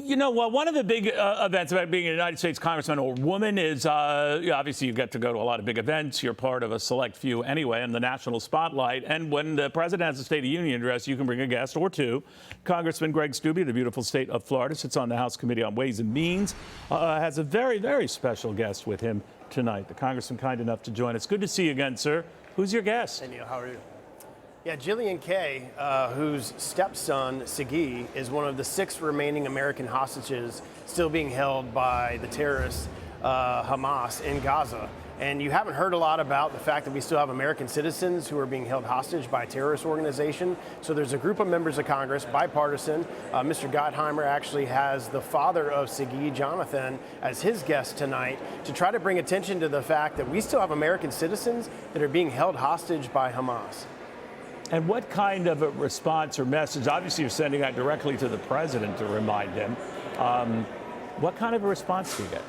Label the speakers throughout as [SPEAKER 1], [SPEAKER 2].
[SPEAKER 1] You know, well, one of the big events about being a United States congressman or woman is obviously you get to go to a lot of big events. You're part of a select few anyway in the national spotlight. And when the president has a State of Union address, you can bring a guest or two. Congressman Greg Steube, the beautiful state of Florida, sits on the House Committee on Ways and Means, has a very, very special guest with him tonight. The congressman kind enough to join us. Good to see you again, sir. Who's your guest?
[SPEAKER 2] Hey, Neil, how are you? Yeah, Jillian Kay, whose stepson, Sagi, is one of the 6 remaining American hostages still being held by the terrorists, Hamas, in Gaza. And you haven't heard a lot about the fact that we still have American citizens who are being held hostage by a terrorist organization. So there's a group of members of Congress, bipartisan. Mr. Gottheimer actually has the father of Sagi, Jonathan, as his guest tonight to try to bring attention to the fact that we still have American citizens that are being held hostage by Hamas.
[SPEAKER 1] And what kind of a response or message? Obviously, you're sending that directly to the president to remind him. What kind of a response do you get?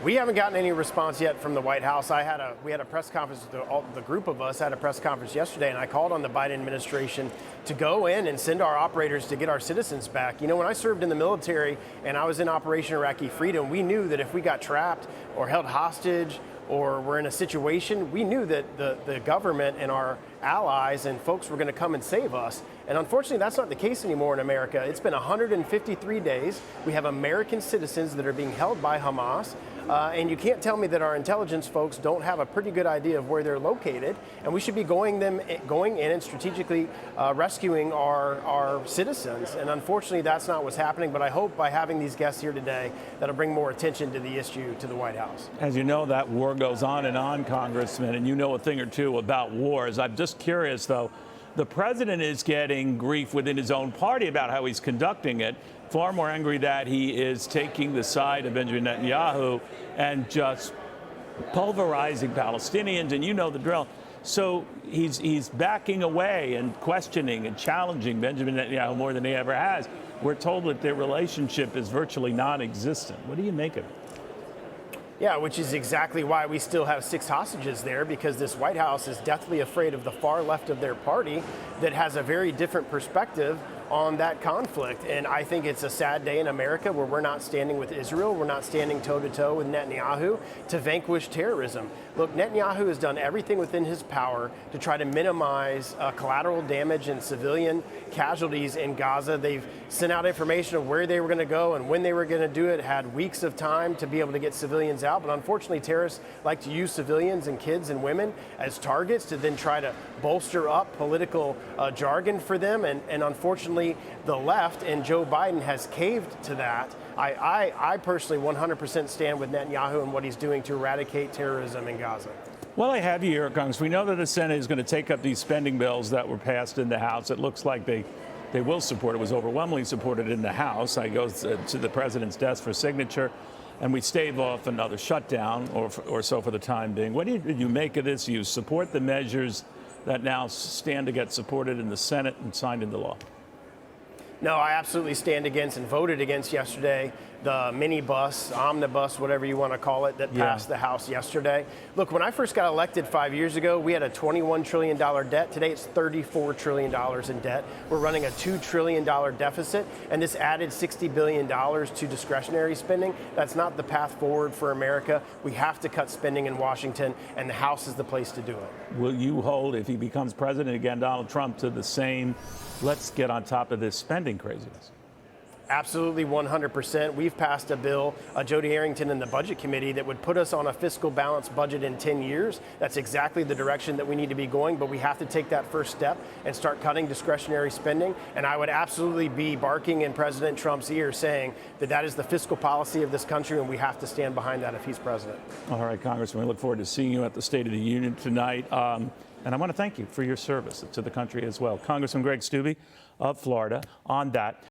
[SPEAKER 2] We haven't gotten any response yet from the White House. We had a press conference, the group of us had a press conference yesterday, and I called on the Biden administration to go in and send our operators to get our citizens back. You know, when I served in the military and I was in Operation Iraqi Freedom, we knew that if we got trapped or held hostage or we're in a situation, we knew that the government and our allies and folks were going to come and save us. And unfortunately, that's not the case anymore in America. It's been 153 days. We have American citizens that are being held by Hamas. And you can't tell me that our intelligence folks don't have a pretty good idea of where they're located. And we should be going in and strategically rescuing our citizens. And unfortunately, that's not what's happening. But I hope by having these guests here today, that'll bring more attention to the issue to the White House.
[SPEAKER 1] As you know, that war goes on, Congressman, and you know a thing or two about wars. I'm just curious, though. The president is getting grief within his own party about how he's conducting it. Far more angry that he is taking the side of Benjamin Netanyahu and just pulverizing Palestinians, and you know the drill. So he's backing away and questioning and challenging Benjamin Netanyahu more than he ever has. We're told that their relationship is virtually non-existent. What do you make of it?
[SPEAKER 2] Yeah, which is exactly why we still have 6 hostages there, because this White House is deathly afraid of the far left of their party that has a very different perspective on that conflict. And I think it's a sad day in America where we're not standing with Israel, we're not standing toe-to-toe with Netanyahu to vanquish terrorism. Look, Netanyahu has done everything within his power to try to minimize collateral damage and civilian casualties in Gaza. They've sent out information of where they were going to go and when they were going to do it, had weeks of time to be able to get civilians out. But unfortunately, terrorists like to use civilians and kids and women as targets to then try to bolster up political jargon for them. And unfortunately, the left and Joe Biden has caved to that. I personally 100% stand with Netanyahu and what he's doing to eradicate terrorism in Gaza.
[SPEAKER 1] Well, I have you here, Congress. We know that the Senate is going to take up these spending bills that were passed in the House. It looks like they will support it. It was overwhelmingly supported in the House. I go to the president's desk for signature, and we stave off another shutdown or so for the time being. What do you make of this? You support the measures that now stand to get supported in the Senate and signed into law?
[SPEAKER 2] No, I absolutely stand against and voted against yesterday the minibus, omnibus, whatever you want to call it, that passed the House yesterday. Look, when I first got elected 5 years ago, we had a $21 trillion debt. Today, it's $34 trillion in debt. We're running a $2 trillion deficit, and this added $60 billion to discretionary spending. That's not the path forward for America. We have to cut spending in Washington, and the House is the place to do it.
[SPEAKER 1] Will you hold, if he becomes president again, Donald Trump, to the same, let's get on top of this spending craziness?
[SPEAKER 2] Absolutely, 100%. We've passed a bill, Jody Arrington in the Budget Committee, that would put us on a fiscal balanced budget in 10 years. That's exactly the direction that we need to be going, but we have to take that first step and start cutting discretionary spending. And I would absolutely be barking in President Trump's ear saying that that is the fiscal policy of this country, and we have to stand behind that if he's president.
[SPEAKER 1] All right, Congressman, we look forward to seeing you at the State of the Union tonight. And I want to thank you for your service to the country as well. Congressman Greg Steube of Florida on that.